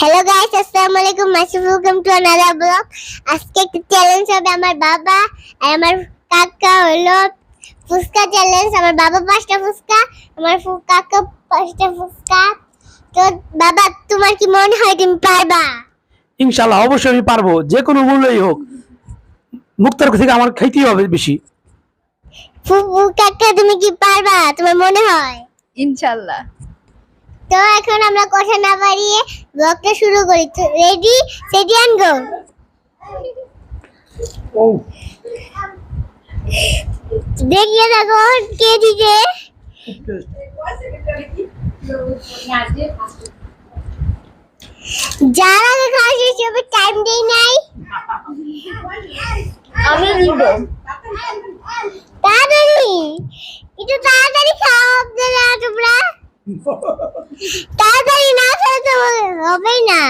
Hello guys, আসসালামু আলাইকুম। Welcome to another blog. আজকে একটা চ্যালেঞ্জ হবে আমার বাবা আর আমার কাকা, হলো ফুচকা চ্যালেঞ্জ। আমার বাবা 5টা ফুচকা, আমার কাকা 5টা ফুচকা। তো বাবা, তোমার কি মনে হয় তুমি পারবা? ইনশাআল্লাহ অবশ্যই আমি পারবো, যে কোনো মূল্যই হোক। মুক্তার থেকে আমার খাইতেই হবে বেশি। কাকা, তুমি কি পারবা তোমার মনে হয়? ইনশাআল্লাহ। তো এখন আমরা কথা না বাড়িয়ে ব্লগটা শুরু করি। রেডি, সেটি এন্ড গো। ও দেখিয়ে দেখো কে দিছে। যারা খাওয়া শেষ হবে, টাইম দেই নাই। আমি দিব। তাড়াতাড়ি, একটু তাড়াতাড়ি খাও আপনারা, তোমরা তাড়াতাড়ি না খেলে তো হবেই না।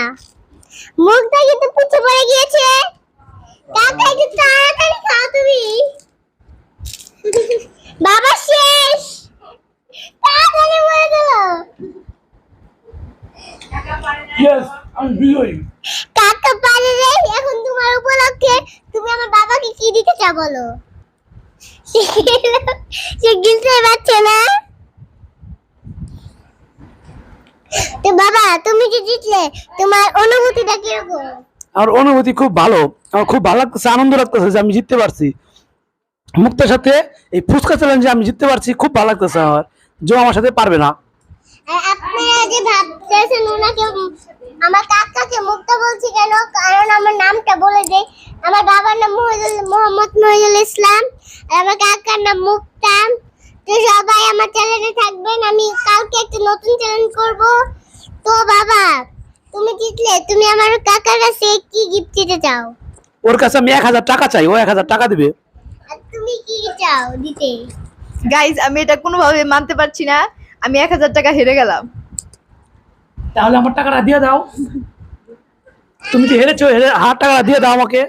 মুখটা কিন্তু পুচে পড়ে গিয়েছে। কাকা, একটু তাড়াতাড়ি খাও তুমি। বাবা শেষ, তাড়াতাড়ি বলে দিল। ইয়েস, আমি বিজয়ী। কাকা পারে রে। এখন তোমার উপলক্ষে তুমি আমার বাবাকে কি দিতে চাও বলো? সে গিলতে পারছে না। তো বাবা, তুমি যে জিতলে, তোমার অনুভূতিটা কিরকম? আমার অনুভূতি খুব ভালো। আমার খুব ভালো লাগতেছে, আনন্দ লাগতেছে যে আমি জিততে পারছি। মুক্তার সাথে এই ফুচকা চ্যালেঞ্জে আমি জিততে পারছি, খুব ভালো লাগতেছে আমার। যে আমার সাথে পারবে না। আর আপনারা যে ভাবতেছেন ওনাকে, আমার কাকাকে মুক্তা বলছি কেন, কারণ আমার নামটা বলে দেই। আমার বাবার নাম মোহাম্মদ মহিদুল ইসলাম আর আমার কাকার নাম মুক্তা। তো সবাই আমার চ্যানেলে থাকবেন। আমি কালকে একটা নতুন চ্যানেল করব। তো বাবা, তুমি জিতলে তুমি আমার কাকার কাছে কি গিফট দিতে চাও? ওর কাছে আমি 1000 টাকা চাই, ও 1000 টাকা দিবে। আর তুমি কি চাও দিতে? গাইস, আমি এটা কোনোভাবে মানতে পারছি না। আমি 1000 টাকা হেরে গেলাম। তাহলে আমার টাকাটা দিয়ে দাও। তুমি তো হেরেছো, 1000 টাকা দিয়ে দাও আমাকে,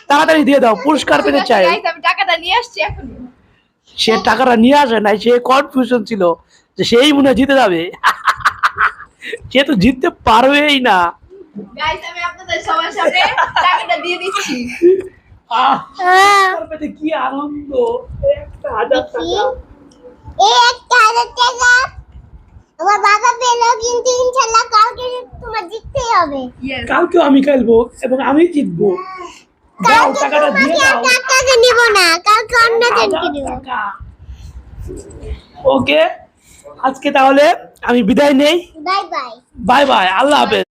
তাড়াতাড়ি দিয়ে দাও, পুরস্কার পেতে চাই। গাইস, আমি টাকাটা নিয়ে আসছি এখন। সে টাকাটা নিয়ে আসে নাই, সে কনফিউশন ছিল যে সেই মনে হয় জিতে যাবে। সে তো জিততে পারবেই না। গাইস, আমি আপনাদের সবার সামনে টাকাটা দিয়ে দিচ্ছি। পুরস্কার পেতে কি আনন্দ! 1000 টাকা। এই 1000 টাকা আমার বাবা পেলো, কিন্তু ইনশাআল্লাহ কালকে তোমার জিততেই হবে। কালকেও আমি খেলবো এবং আমি জিতবো। দাও, কালকে টাকাটা দিয়ে তোমাকে আর দাও। কাকাকে নিব না, কালকে অন্যজনকে নিব। ওকে, আজকে তাহলে আমি বিদায় নেই। Bye bye. বাই বাই, আল্লাহ হাফেজ।